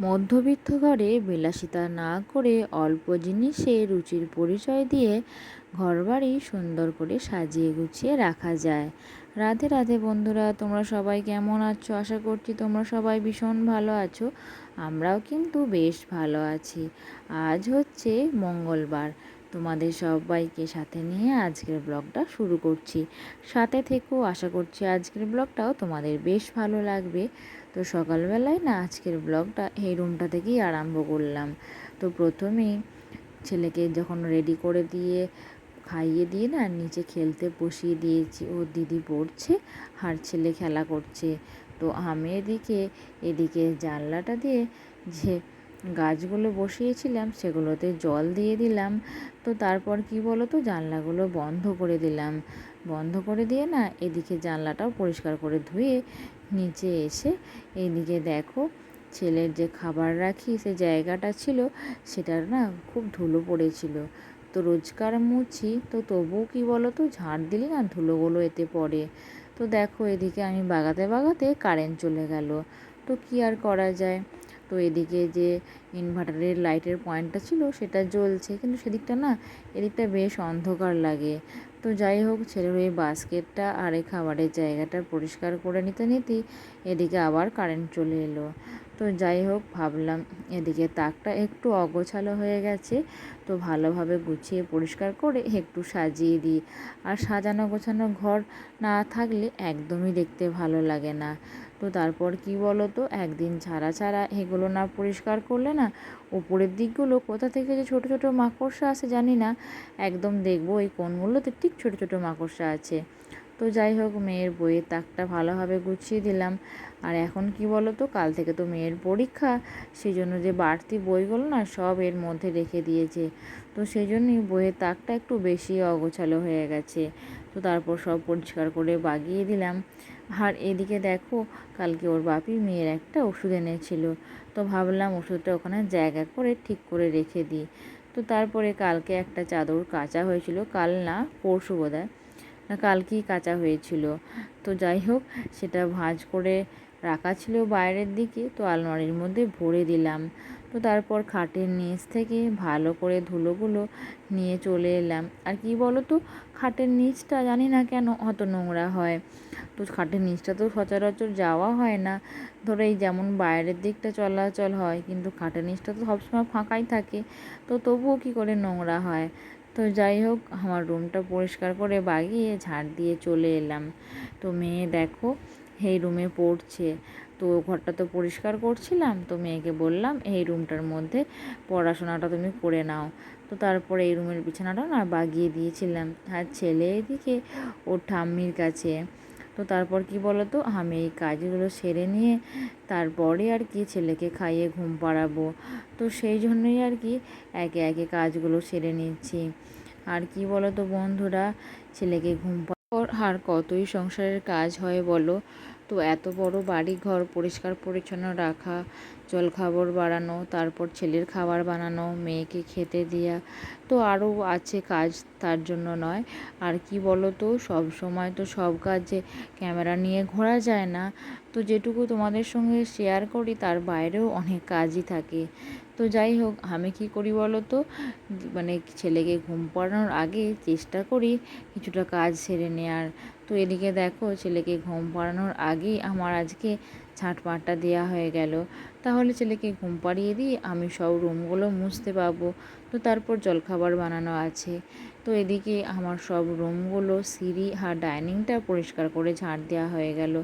মধ্যবিত্ত ঘরে বিলাসিতা না করে অল্প জিনিসে রুচির পরিচয় দিয়ে ঘরবাড়ি সুন্দর করে সাজিয়ে গুছিয়ে রাখা যায়। রাধে রাধে বন্ধুরা, তোমরা সবাই কেমন আছো? আশা করছি তোমরা সবাই ভীষণ ভালো আছো। আমরাও কিন্তু বেশ ভালো আছি। আজ হচ্ছে মঙ্গলবার। তোমাদের সবাইকে সাথে নিয়ে আজকের ব্লগটা শুরু করছি। সাথে থেকেও আশা করছি আজকের ব্লগটাও তোমাদের বেশ ভালো লাগবে। তো সকালবেলায় না আজকের ব্লগটা এই রুমটা থেকেই আরম্ভ করলাম। তো প্রথমেই ছেলেকে যখন রেডি করে দিয়ে খাইয়ে দিয়ে না নিচে খেলতে বসিয়ে দিয়েছি। ও দিদি পড়ছে আর ছেলে খেলা করছে। তো আমি এদিকে জানলাটা দিয়ে যে গাছগুলো বসিয়েছিলাম সেগুলোতে জল দিয়ে দিলাম। তো তারপর কি বলো তো, জানলাগুলো বন্ধ করে দিলাম। বন্ধ করে দিয়ে না এদিকে জানলাটাও পরিষ্কার করে ধুয়ে নিচে এসে এইদিকে দেখো ছেলের যে খাবার রাখি সে জায়গাটা ছিল সেটার না খুব ধুলো পড়েছিল। তো রোজকার মুছি, তো তবুও কি বলো তো, ঝাড় দিলে না ধুলোগুলো এতে পড়ে। তো দেখো এদিকে আমি বাগাতে বাগাতে কারেন্ট চলে গেল। তো কি আর করা যায়। তো এদিকে যে ইনভার্টারের লাইটের পয়েন্টটা ছিল সেটা জ্বলছে, কিন্তু সেদিকটা না এদিকটা বেশ অন্ধকার লাগে। তো যাই হোক, ছেলের ওই বাস্কেটটা আর এই খাবারের জায়গাটা পরিষ্কার করে নিতে নিতেই এদিকে আবার কারেন্ট চলে এলো। তো যাই হোক, ভাবলাম এদিকে তাকটা একটু অগোছালো হয়ে গেছে, তো ভালোভাবে গুছিয়ে পরিষ্কার করে একটু সাজিয়ে দিই। আর সাজানো গোছানো ঘর না থাকলে একদমই দেখতে ভালো লাগে না। তো তারপর কি বলো তো, একদিন ছাড়া ছাড়া এগুলো না পরিষ্কার করলে না উপরের দিকগুলো কোথা থেকে যে ছোট ছোট মাকড়সা আসে জানি না। একদম দেখবো এই কোণগুলোতে ঠিক ছোট ছোট মাকড়সা আছে। তো যাই হোক, মেয়ের বইয়ের তাকটা ভালোভাবে গুছিয়ে দিলাম। আর এখন কি বলো তো, কাল থেকে তো মেয়ের পরীক্ষা, সেই জন্য যে বাড়তি বইগুলো না সব এর মধ্যে রেখে দিয়েছে। তো সেই জন্যই বইয়ের তাকটা একটু বেশি অগোছালো হয়ে গেছে। তো তারপর সব পরিষ্কার করে বাগিয়ে দিলাম। আর এদিকে দেখো, কালকে ওর বাপি মেয়ের একটা ওষুধ এনেছিল। তো ভাবলাম ওষুধটা ওখানে জায়গা করে ঠিক করে রেখে দিই। তো তারপরে কালকে একটা চাদর কাচা হয়েছিল, কাল না পরশু বোধহয়, না কালকেই কাচা হয়েছিল। তো যাই হোক, সেটা ভাঁজ করে রাখা ছিল বাইরের দিকে, তো আলমারির মধ্যে ভরে দিলাম। তো তারপর খাটের নিচ থেকে ভালো করে ধুলোগুলো নিয়ে চলে এলাম। আর কি বলো তো, খাটের নিচটা জানি না কেন অত নোংরা হয়। তো খাটের নিচটা তো সচরাচর যাওয়া হয় না, ধরো এই যেমন বাইরের দিকটা চলাচল হয়, কিন্তু খাটের নিচটা তো সবসময় ফাঁকাই থাকে। তো তবুও কী করে নোংরা হয়। তো যাই হোক, আমার রুমটা পরিষ্কার করে বাগিয়ে ঝাড় দিয়ে চলে এলাম। তো মেয়ে দেখো এই রুমে পড়ছে। তো ঘরটা তো পরিষ্কার করছিলাম, তো মেয়েকে বললাম এই রুমটার মধ্যে পড়াশোনাটা তুমি করে নাও। তো তারপরে এই রুমের বিছানাটা না বাগিয়ে দিয়েছিলাম। আর ছেলে এদিকে ওর ঠাম্মির কাছে। তো তারপর কি বলো তো, আমি এই কাজগুলো সেরে নিয়ে তারপরে আর কি ছেলেকে খাইয়ে ঘুম পাড়াবো। তো সেই জন্যই আর কি একে একে কাজগুলো সেরে নিচ্ছি। আর কি বলো তো বন্ধুরা, ছেলেকে ঘুম পাড়ানোর আর কতই সংসারের কাজ হয় বলো। তো এত বড় বাড়ি ঘর পরিষ্কার পরিচ্ছন্ন রাখা, জলখাবার বানানো, তারপর ছেলের খাবার বানানো, মেয়েকে খেতে দেওয়া, তো আরও আছে কাজ, তার জন্য নয়। আর কি বলো তো, সব সময় তো সব কাজে ক্যামেরা নিয়ে ঘোরা যায় না। তো যেটুকু তোমাদের সঙ্গে শেয়ার করি তার বাইরেও অনেক কাজই থাকে। তো যাই হোক, আমি কি করি বলো তো, মানে ছেলেকে ঘুম পাড়ানোর আগে চেষ্টা করি কিছুটা কাজ সেরে নেওয়ার। তো এদিকে দেখো, ছেলেকে ঘুম পাড়ানোর আগেই আমার আজকে ঝাঁটপাটটা দেওয়া হয়ে গেল। তাহলে ছেলেকে ঘুম পাড়িয়ে দিয়ে আমি সব রুমগুলো মুছতে পারবো। তো তারপর জলখাবার বানানো আছে। তো এদিকে আমার সব রুমগুলো, সিঁড়ি আর ডাইনিংটা পরিষ্কার করে ঝাঁট দেওয়া হয়ে গেল।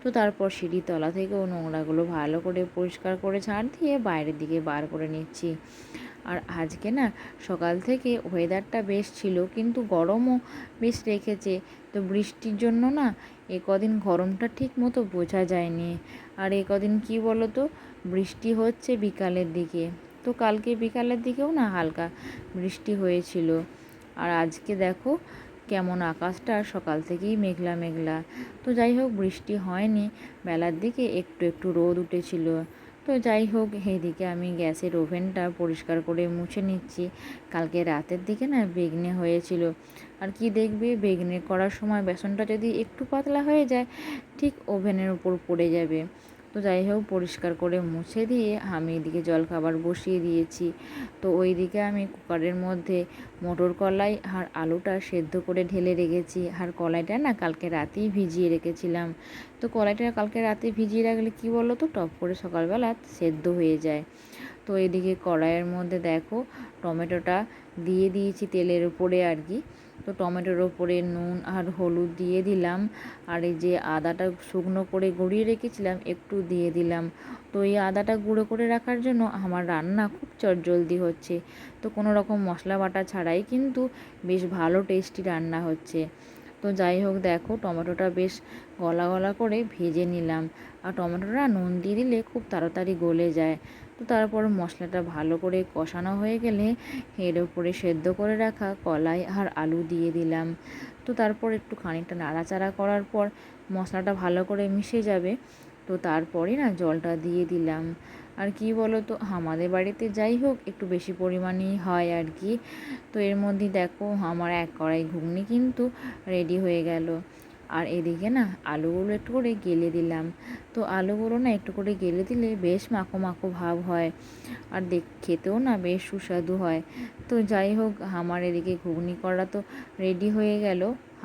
তো তারপর সিঁড়ির তলা থেকেও নোংরাগুলো ভালো করে পরিষ্কার করে ঝাঁট দিয়ে বাইরের দিকে বার করে নিচ্ছি। আর আজকে না সকাল থেকে ওয়েদারটা বেশ ছিল, কিন্তু গরমও বেশ রেখেছে। তো বৃষ্টির জন্য না এ কদিন গরমটা ঠিক মতো বোঝা যায়নি। আর এ কদিন কী বলো তো, বৃষ্টি হচ্ছে বিকালের দিকে। তো কালকে বিকালের দিকেও না হালকা বৃষ্টি হয়েছিল। আর আজকে দেখো কেমন আকাশটা সকাল থেকেই মেঘলা মেঘলা। তো যাই হোক, বৃষ্টি হয়নি, বেলার দিকে একটু একটু রোদ উঠেছিল। তো যাই হোক, এইদিকে আমি গ্যাসের ওভেনটা পরিষ্কার করে মুছে নিচ্ছি। কালকে রাতের দিকে না বেগনে হয়েছিল। আর কি দেখবে, বেগনে করার সময় বেসনটা যদি একটু পাতলা হয়ে যায় ঠিক ওভেনের উপর পড়ে যাবে। তো যাই হোক পরিষ্কার করে মুছে দিয়ে আমি এদিকে জলখাবার বসিয়ে দিয়েছি। তো ওইদিকে আমি কুকারের মধ্যে মটর কলাই আর আলুটা সেদ্ধ করে ঢেলে রেখেছি। আর কলাইটা না কালকে রাতেই ভিজিয়ে রেখেছিলাম। তো কলাইটা কালকে রাতে ভিজিয়ে রাখলে কী বলো তো, টপ করে সকালবেলা সেদ্ধ হয়ে যায়। তো এদিকে কড়াইয়ের মধ্যে দেখো টমেটোটা দিয়ে দিয়েছি তেলের উপরে আর কি। তো টমেটোর ওপরে নুন আর হলুদ দিয়ে দিলাম, আর এই যে আদাটা শুকনো করে গুঁড়িয়ে রেখেছিলাম একটু দিয়ে দিলাম। তো এই আদাটা গুঁড়ো করে রাখার জন্য আমার রান্না খুব চটজলদি হচ্ছে। তো কোনো রকম মশলা বাটা ছাড়াই কিন্তু বেশ ভালো টেস্টি রান্না হচ্ছে। তো যাই হোক দেখো টমেটোটা বেশ গলা গলা করে ভেজে নিলাম। আর টমেটোটা নুন দিয়ে দিলে খুব তাড়াতাড়ি গলে যায়। তো তারপর মশলাটা ভালো করে কষানো হয়ে গেলে এর উপরে সেদ্ধ করে রাখা কলাই আর আলু দিয়ে দিলাম। তো তারপর একটু খানিকটা নাড়াচাড়া করার পর মশলাটা ভালো করে মিশে যাবে। তো তারপরে না জলটা দিয়ে দিলাম। আর কি বলো তো, আমাদের বাড়িতে যাই হোক একটু বেশি পরিমাণেই হয় আর কি। তো এর মধ্যে দেখো আমার এক কড়াই ঘুগনি কিন্তু রেডি হয়ে গেল। আর এদিকে না আলুগুলো একটু করে গেলে দিলাম। তো আলুগুলো না একটু করে গেলে দিলে বেশ মাখো মাখো ভাব হয়, আর খেতেও না বেশ সুস্বাদু হয়। তো যাই হোক আমার এদিকে ঘুগনি করা তো রেডি হয়ে গেল।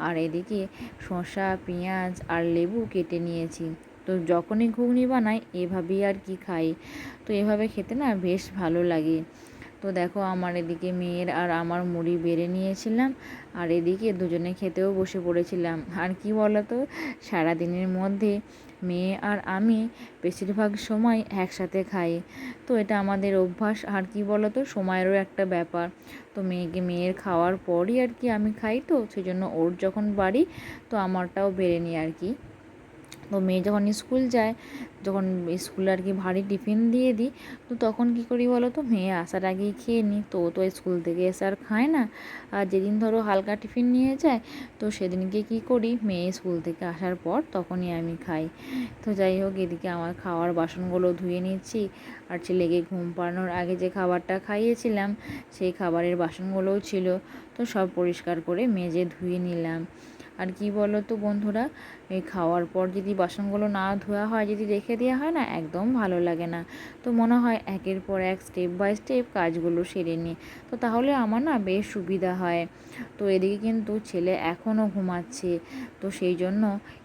আর এদিকে শসা পেঁয়াজ আর লেবু কেটে নিয়েছি। তো যখনই ঘুগনি বানাই এভাবেই আর কি খাই। তো এভাবে খেতে না বেশ ভালো লাগে। তো দেখো আমার এদিকে মেয়ের আর আমার মুড়ি বেড়ে নিয়েছিলাম, আর এদিকে দুজনে খেতেও বসে পড়েছিলাম। আর কি বলো তো, সারাদিনের মধ্যে মেয়ে আর আমি বেশিরভাগ সময় একসাথে খাই। তো এটা আমাদের অভ্যাস। আর কি বলো তো, সময়েরও একটা ব্যাপার। তো মেয়ের খাওয়ার পরই আর কি আমি খাই, তো সেই জন্য ওর যখন বাড়ি তো আমারটাও বেড়ে নিই আর কি। তো মেয়ে যখন স্কুল যায়, যখন স্কুলে আর কি ভারী টিফিন দিয়ে দিই, তো তখন কী করি বলো তো, মেয়ে আসার আগেই খেয়ে নিই। তো ও তো স্কুল থেকে এসে আর খায় না। আর যেদিন ধরো হালকা টিফিন নিয়ে যায়, তো সেদিনকে কী করি, মেয়ে স্কুল থেকে আসার পর তখনই আমি খাই। তো যাই হোক এদিকে আমার খাওয়ার বাসনগুলো ধুয়ে নিচ্ছি। আর ছেলেকে ঘুম পাড়ানোর আগে যে খাবারটা খাইয়েছিলাম সেই খাবারের বাসনগুলোও ছিল, তো সব পরিষ্কার করে মেজে ধুয়ে নিলাম। আর কি বলো তো বন্ধুরা, এই খাওয়ার পর যদি বাসনগুলো না ধোয়া হয়, যদি রেখে দেওয়া হয় না, একদম ভালো লাগে না। তো মনে হয় একের পর এক স্টেপ বাই স্টেপ কাজগুলো সেরে নিই, তো তাহলে আমার না বেশ সুবিধা হয়। তো এদিকে কিন্তু ছেলে এখনও ঘুমাচ্ছে, তো সেই জন্য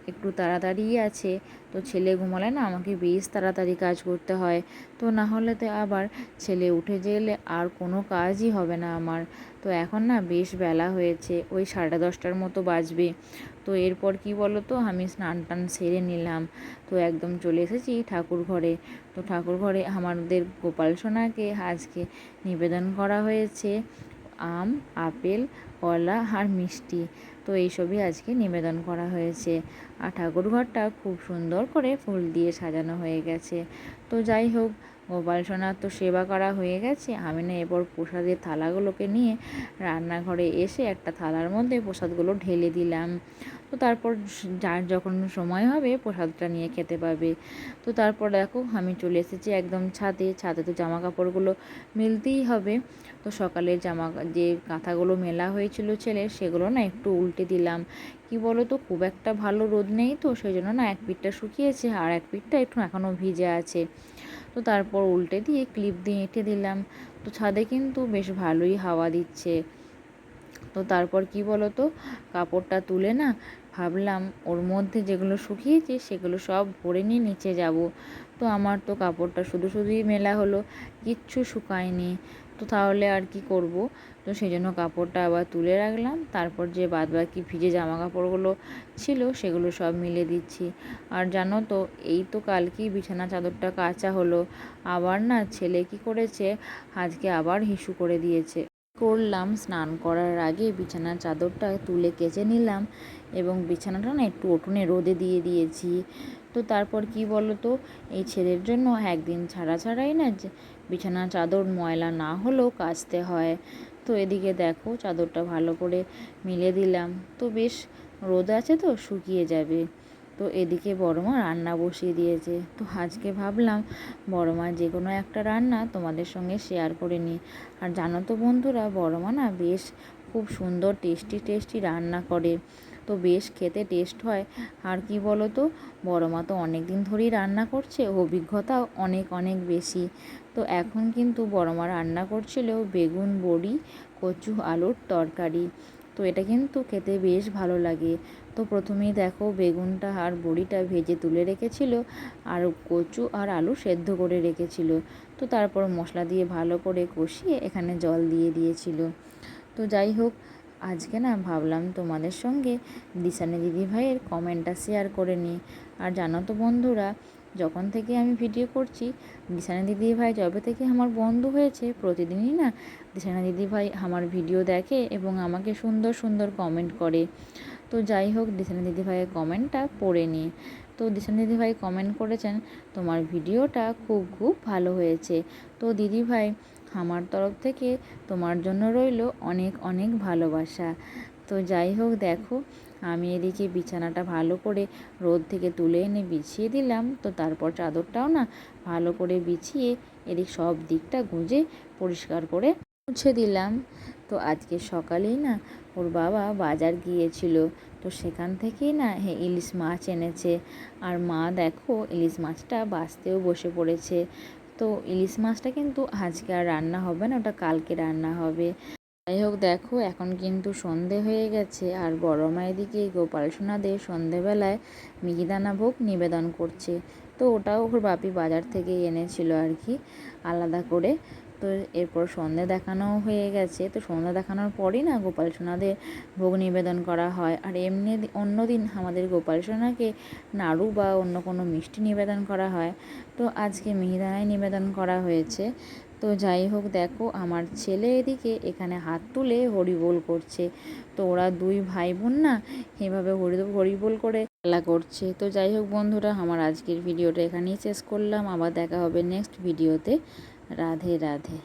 একটু তাড়াতাড়ি আছে। তো ছেলে ঘুমালে না আমাকে বেশ তাড়াতাড়ি কাজ করতে হয়। তো না হলে তো আবার ছেলে উঠে গেলে আর কোনো কাজই হবে না আমার। তো এখন না বেশ বেলা হয়েছে, ওই 10:30টার মতো বাজবে। তো এরপর কি বলো তো, আমি স্নান টান সেরে নিলাম। তো একদম চলে এসেছি ঠাকুর ঘরে। তো ঠাকুর ঘরে আমাদের গোপাল সোনাকে আজকে নিবেদন করা হয়েছে আম, আপেল, কলা আর মিষ্টি। তো এইসবই আজকে নিবেদন করা হয়েছে। আর ঠাকুর ঘরটা খুব সুন্দর করে ফুল দিয়ে সাজানো হয়ে গেছে। তো যাই হোক গোপাল সোনার তো সেবা করা হয়ে গেছে। আমি না এরপর প্রসাদের থালাগুলোকে নিয়ে রান্নাঘরে এসে একটা থালার মধ্যে প্রসাদগুলো ঢেলে দিলাম। তো তারপর যার যখন সময় হবে প্রসাদটা নিয়ে খেতে পাবে। তো তারপর দেখো আমি চলে এসেছি একদম ছাদে। ছাদে তো জামা কাপড়গুলো মেলতেই হবে। তো সকালের যে কাঁথাগুলো মেলা হয়েছিল ছেলের, সেগুলো না একটু উল্টে দিলাম। কি বলো তো, খুব একটা ভালো রোদ নেই, তো সেই জন্য না এক পিঠটা শুকিয়েছে আর এক পিঠটা একটু এখনও ভিজে আছে। তো তারপর উল্টে দিয়ে ক্লিপ দিয়ে এঁটে দিলাম। তো ছাদে কিন্তু বেশ ভালোই হাওয়া দিচ্ছে। তো তারপর কি বলো তো, কাপড়টা তুলে না ভাবলাম ওর মধ্যে যেগুলো শুকিয়েছে সেগুলো সব ভরে নিয়ে নিচে যাব। তো আমার তো কাপড়টা শুধু শুধুই মেলা হলো, কিচ্ছু শুকায়নি। তো তাহলে আর কি করব। তো সেই জন্য কাপড়টা আবার তুলে রাখলাম। তারপর যে বাদবাকি ভিজে জামা কাপড়গুলো ছিল সেগুলো সব মিলে দিচ্ছি। আর জানো তো, এই তো কালকেই বিছানা চাদরটা কাচা হলো। আবার না ছেলে কি করেছে, আজকে আবার হিসু করে দিয়েছে। করলাম, স্নান করার আগে বিছানার চাদরটা তুলে কেচে নিলাম এবং বিছানাটা না একটু উঠোনে রোদে দিয়ে দিয়েছি। তো তারপর কি বলো তো, এই ছেলের জন্য একদিন ছাড়া ছাড়াই না বিছানার চাদর ময়লা না হলেও কাচতে হয়। তো এদিকে দেখো চাদরটা ভালো করে মিলে দিলাম। তো বেশ রোদ আছে, তো শুকিয়ে যাবে। তো এদিকে বড়মা রান্না বসিয়ে দিয়েছে। তো আজকে ভাবলাম বড়মা যে কোনো একটা রান্না তোমাদের সঙ্গে শেয়ার করে নিই। আর জানো তো বন্ধুরা, বড়মা না বেশ খুব সুন্দর টেস্টি টেস্টি রান্না করে। তো বেশ খেতে টেস্ট হয়। আর কি বলো তো, বড় মা তো অনেক দিন ধরেই রান্না করছে, অভিজ্ঞতাও অনেক অনেক বেশি। তো এখন কিন্তু বড় মা রান্না করছিল বেগুন বড়ি কচু আলুর তরকারি। তো এটা কিন্তু খেতে বেশ ভালো লাগে। তো প্রথমেই দেখো বেগুনটা আর বড়িটা ভেজে তুলে রেখেছিল, আর কচু আর আলু সেদ্ধ করে রেখেছিল। তো তারপর মশলা দিয়ে ভালো করে কষিয়ে এখানে জল দিয়ে দিয়েছিল। তো যাই হোক, আজকে না ভাবলাম তোমাদের সঙ্গে দিশানি দিদিভাইয়ের কমেন্টটা শেয়ার করে নিই। আর জানো তো বন্ধুরা, যখন থেকে আমি ভিডিও করছি, দিশানি দিদিভাই যবে থেকে আমার বন্ধু হয়েছে, প্রতিদিনই না দিশানি দিদিভাই আমার ভিডিও দেখে এবং আমাকে সুন্দর সুন্দর কমেন্ট করে। তো যাই হোক, দিশানি দিদিভাইয়ের কমেন্টটা পড়ে নিই। তো দিশানি দিদিভাই কমেন্ট করেছেন, তোমার ভিডিওটা খুব খুব ভালো হয়েছে। তো দিদিভাই, আমার তরফ থেকে তোমার জন্য রইল অনেক অনেক ভালোবাসা। তো যাই হোক, দেখো আমি এদিকে বিছানাটা ভালো করে রোদ থেকে তুলে এনে বিছিয়ে দিলাম। তো তারপর চাদরটাও না ভালো করে বিছিয়ে এদিক সব দিকটা গুঁজে পরিষ্কার করে মুছে দিলাম। তো আজকে সকালেই না ওর বাবা বাজার গিয়েছিল, তো সেখান থেকেই না ইলিশ মাছ এনেছে। আর মা দেখো ইলিশ মাছটা বাছতেও বসে পড়েছে। তো ইলিশ মাছটা কিন্তু আজকে আর রান্না হবে না, ওটা কালকে রান্না হবে। যাই হোক, দেখো এখন কিন্তু সন্ধে হয়ে গেছে, আর বড় মা এদিকে গোপাল সোনাদের সন্ধেবেলায় মিহিদানা ভোগ নিবেদন করছে। তো ওটাও ওর বাপি বাজার থেকে এনেছিল আর কি, আলাদা করে। তো এরপর সন্ধে দেখানোও হয়ে গেছে। তো সন্ধে দেখানোর পরই না গোপাল সোনাদের ভোগ নিবেদন করা হয়। আর এমনি অন্য দিন আমাদের গোপাল সোনাকে নাড়ু বা অন্য কোনো মিষ্টি নিবেদন করা হয়। তো আজকে মিহিদানাই নিবেদন করা হয়েছে। তো যাই হোক, দেখো আমার ছেলে এদিকে এখানে হাত তুলে হরিবোল করছে। তো ওরা দুই ভাই বোন না এভাবে হরিবোল করে খেলা করছে। তো যাই হোক বন্ধুরা, আমার আজকের ভিডিওটা এখানেই শেষ করলাম। আবার দেখা হবে নেক্সট ভিডিওতে। রাধে রাধে।